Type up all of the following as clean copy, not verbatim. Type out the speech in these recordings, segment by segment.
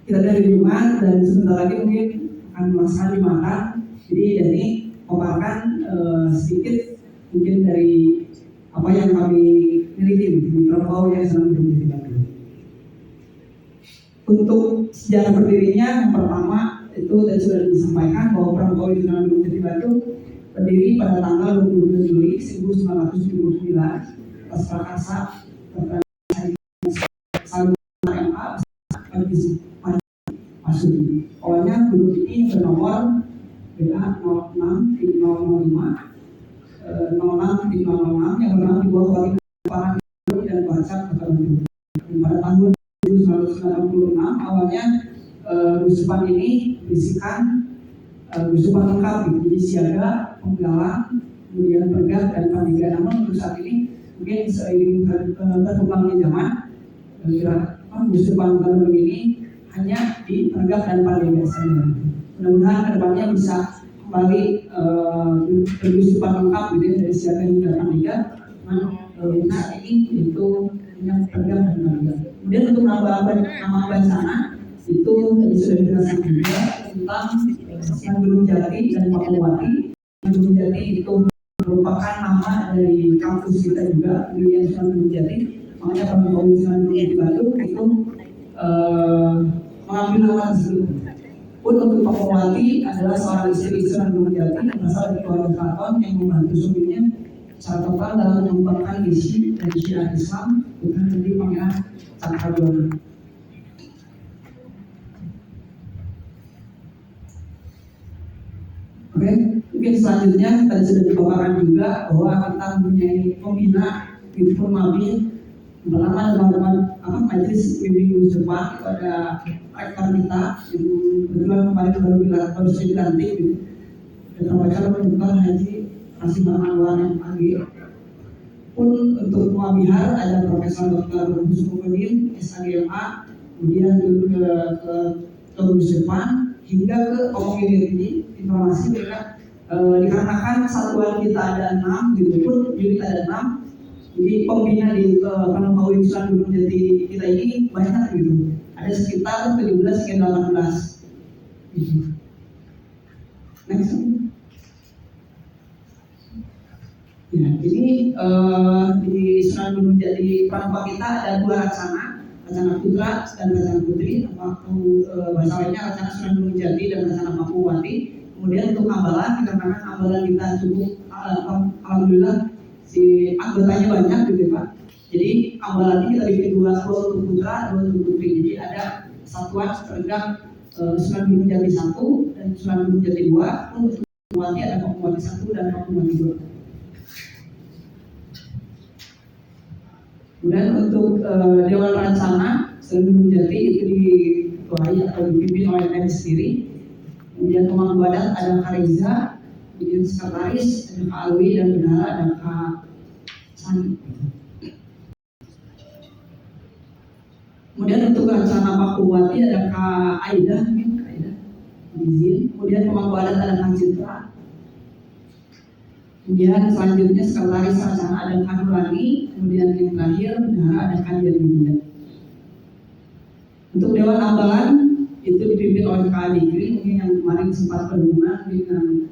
kita dari rumah dan sebentar lagi mungkin akan melaksanakan dimakan. Jadi dari memaparkan sedikit mungkin dari apa yang kami miliki di Prampau yang sedang menjadi Batu. Untuk sejarah berdirinya yang pertama itu tadi sudah disampaikan bahwa Prampau yang sedang menjadi Batu berdiri pada tanggal 22 Juli 1979 atas prakarsa MA Masudi. Awalnya grup ini bernomor BA 06.005 06.006 yang bernama di bawah Koordinasi dan Whatsapp Bandung. Pada tahun 1996 awalnya Gusupan ini berisikan Gusupan lengkap gitu, jadi siaga, penggalang, kemudian pergak dan panitia. Namun untuk saat ini mungkin seiring berkembangnya zaman Gusupan Bandung ini hanya di pergak dan panitia saja. Mudah-mudahan kedepannya bisa kembali bergusupan lengkap gitu ya, dari siaga hingga panitia. Nah ini itu yang pergak dan panitia. Kemudian untuk nama bencana itu tadi sudah dijelaskan juga tentang yang Gunung Jati dan Pakuwati. Yang Gunung Jati itu merupakan nama dari kampus kita juga di Gunung Jati. Makanya Prampau Gunung Batu itu mengambil nama tersebut. Pun untuk Pakuwati adalah seorang istri Sunan Gunung Jati berasal dari keluarga keraton yang membantu suaminya secara total dalam mengembangkan misi dan syiar Islam bukan menjadi pangeran Cakrabuana. Oke, mungkin selanjutnya tadi sudah dipaparkan juga bahwa kita mempunyai pembina di Purmabi bersama teman-teman majelis bimbing Gusupan pada rektor kita yang kebetulan kemarin baru saja dilantik dan terbaca Dr. Haji Rasim Anwar MAG. Pun untuk Muabihar ada Profesor Dr. Husnudin SAGMA, kemudian ke Gusupan hingga ke Komoditi informasi mereka dikarenakan satuan kita ada 6 gitu pun unit ada 6, jadi pembina di Prampau Sunan Gunung Jati kita ini banyak gitu, ada sekitar 17 hingga 18 gitu. Next. Ya, ini di Sunan Gunung Jati Prampau kita ada 2 Laksana Putra dan Laksana Putri, atau bahasa lainnya Laksana Sunan Gunung Jati dan Laksana Pakuwati. Kemudian untuk ambalan, dikarenakan ambalan kita cukup alhamdulillah si anggotanya banyak gitu Pak. Jadi ambalan ini kita bikin 2 untuk putra, 2 untuk putri. Jadi ada satuan pergak Sunan Gunung Jati 1 dan Sunan Gunung Jati 2. Untuk Pakuwati ada Pakuwati 1 dan Pakuwati 2. Kemudian untuk Dewan Rencana Sunan Gunung Jati itu diketuai atau dipimpin oleh Nen sendiri. Kemudian pemangku adat ada Kak Reza, kemudian sekretaris ada Kak Alwi dan bendahara ada Kak Sani. Kemudian untuk rencana Pakuwati ada Kak Aida, mungkin Kak Aida izin. Kemudian pemangku adat ada Kak Citra. Kemudian selanjutnya sekretaris rencana ada Kak Nurani. Kemudian yang terakhir bendahara ada Kak Dian. Untuk Dewan Ambalan itu dipimpin oleh Kak Digri, mungkin yang kemarin sempat berhubungan dengan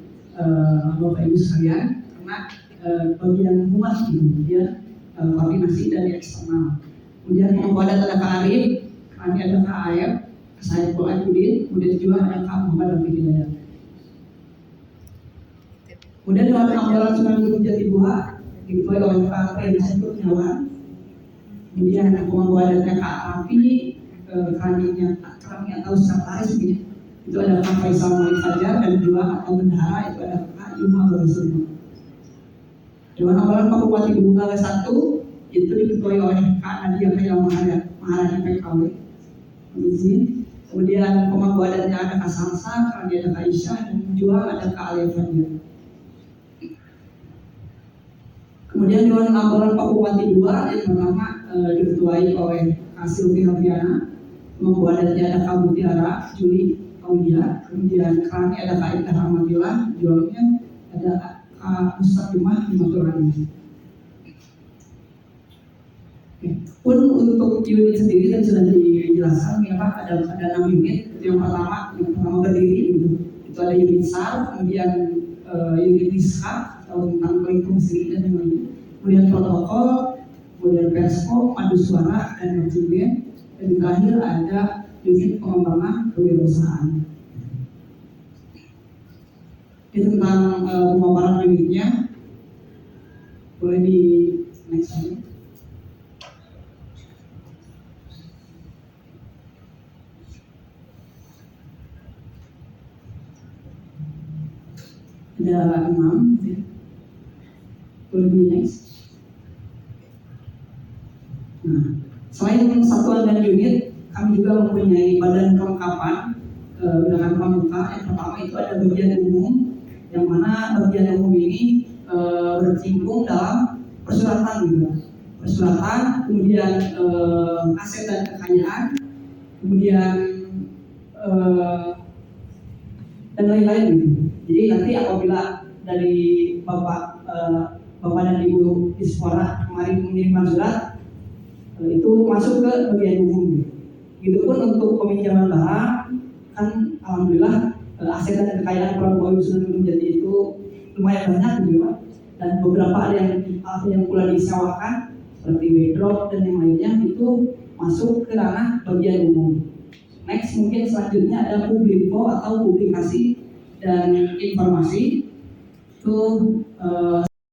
Bapak Ibu sekalian, karena bagian humas gitu, dia koordinasi dari eksternal. Kemudian pemangku adat ada Kak Arif, kami ada Kak Ayep, saya Saiful Aidudin, kemudian juga ada Kak Muhammad Rafi Hidayat. Kemudian Dewan Ambalan Sunan Gunung Jati 2 diketuai oleh Kak Prensa Kurniawan. Kemudian pemangku adatnya Kak Rafi, kami atau sekretaris gitu. Itu ada Kak Faisal Malik Fajar dan juga atau bendahara itu ada Kak Yuma Barisuma. Dewan Ambalan Pakuwati Bunga 1 itu diketuai oleh Kak Nadia Khairul Maharani PKW. Kemudian pemangku adatnya ada Kak Salsa, kemudian ada Kak Aisyah dan juga ada Kak Alia Fajar. Kemudian Dewan Ambalan Pakuwati 2 yang pertama diketuai oleh Kak Silvi Noviana. Pemangku adatnya ada Kak Mutiara Juli Aulia, kemudian kami ada Kak Ida Rahmatillah, jualnya ada Kak Mustaqimah Himaturani. Pun untuk unit sendiri tadi sudah dijelaskan ya Pak, ada 6 unit. Itu yang pertama berdiri gitu. Itu ada unit SAR, kemudian unit diskap atau tentang kurikulum sendiri dan yang lainnya. Kemudian protokol, kemudian persko, madu suara dan lain-lain. Dan terakhir ada unit pengembangan kewirausahaan. Itu tentang pemaparan unitnya. Boleh di next slide. Ada 6 ya. Boleh di next. Nah, selain satuan dan unit, kami juga mempunyai badan kelengkapan undangan pramuka. Yang pertama itu ada bagian umum, yang mana bagian umum ini berkecimpung dalam persuratan gitu. Persuratan, kemudian aset dan kekayaan, kemudian dan lain-lain gitu. Jadi nanti apabila dari Bapak dan Ibu Dispora kemarin mengirimkan surat, itu masuk ke bagian umum gitu. Begitupun untuk peminjaman barang, kan alhamdulillah aset dan kekayaan Pramuka Wisnu Gunung Jati itu lumayan banyak gitu Pak. Dan beberapa ada yang pula disewakan seperti backdrop dan yang lainnya itu masuk ke ranah bagian umum. Next mungkin selanjutnya ada publiko atau publikasi dan informasi. Itu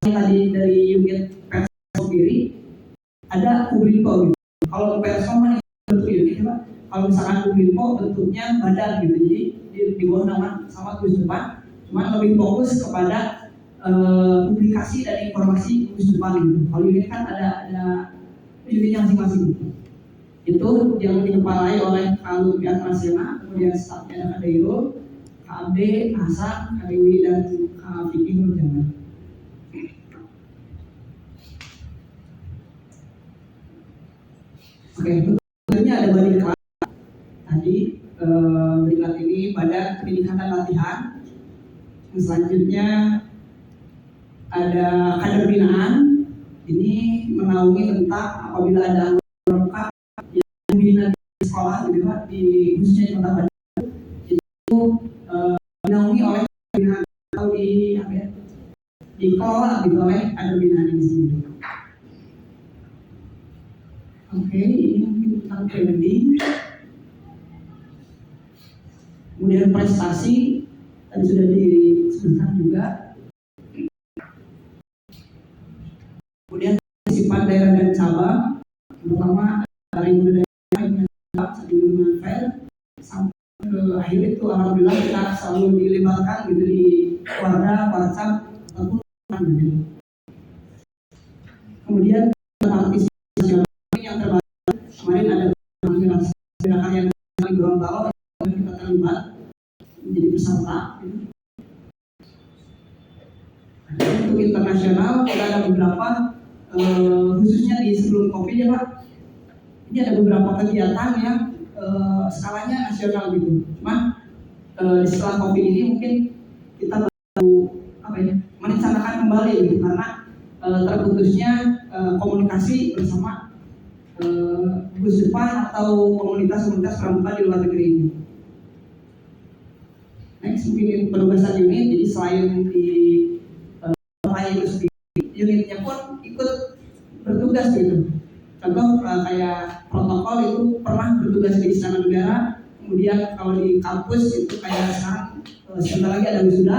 tadi dari unit perso sendiri ada publiko gitu. Kalau perso kan bentuk unit Pak. Kalau misalkan publiko bentuknya badan gitu, jadi di bawah nama sama tulis depan, cuma lebih fokus kepada publikasi dan informasi tulis depan gitu. Kalau unit kan ada unitnya masing-masing gitu. Itu yang dikepalai oleh Kalum Biatrasena, kemudian stafnya ada Kadairul, KAB, Hasan, Kadiwi dan Fikih Nurjaman. Oke, selanjutnya ada badan kelas. Tadi berikut ini badan pendidikan dan latihan. Yang selanjutnya ada kader binaan. Ini menaungi tentang apabila ada anggota yang membina di sekolah gitu Pak, di khususnya di Kota Bandung, itu dinaungi oleh binaan atau dikelola gitu oleh kader binaan ini sendiri. Oke, ini mungkin tentang branding. Kemudian prestasi tadi sudah disebutkan juga. Kemudian partisipan daerah dan cabang, pertama dari daerah di Fair sampai ke akhir itu alhamdulillah kita selalu dilibatkan gitu di Wardah, WhatsApp ataupun gitu. Kemudian partisipasi yang terbaru kemarin ada gerakan yang di Gorontalo yang kita terlibat menjadi peserta. Untuk internasional kita ada beberapa khususnya di sebelum COVID ya Pak. Ini ada beberapa kegiatan yang skalanya nasional gitu. Cuman setelah COVID ini mungkin kita baru merencanakan kembali gitu karena terputusnya komunikasi bersama Gus Depan atau komunitas-komunitas pramuka di luar negeri ini. Next mungkin penugasan unit, jadi selain di itu sendiri, unitnya pun ikut bertugas gitu. Contoh kayak protokol itu pernah bertugas di Istana Negara, kemudian kalau di kampus itu kayak sekarang sebentar lagi ada wisuda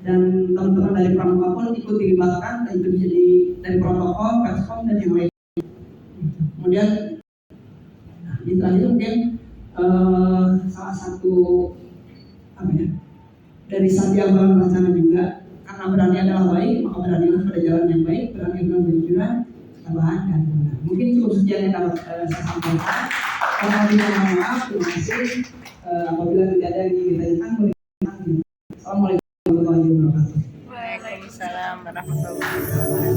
dan teman-teman dari pramuka pun ikut dilibatkan, dan itu menjadi dari protokol, perskom dan yang lain. Kemudian di terakhir mungkin salah satu dari Satya Balan Rencana juga, karena berani adalah baik, maka beranilah pada jalan yang baik, berani dalam berjuang, ketabahan dan benar. Mungkin cukup sekian yang dapat saya sampaikan. Mohon maaf, terima kasih. Apabila tidak ada yang ditanyakan, boleh ditanyakan. Assalamualaikum warahmatullahi wabarakatuh. Waalaikumsalam warahmatullahi wabarakatuh.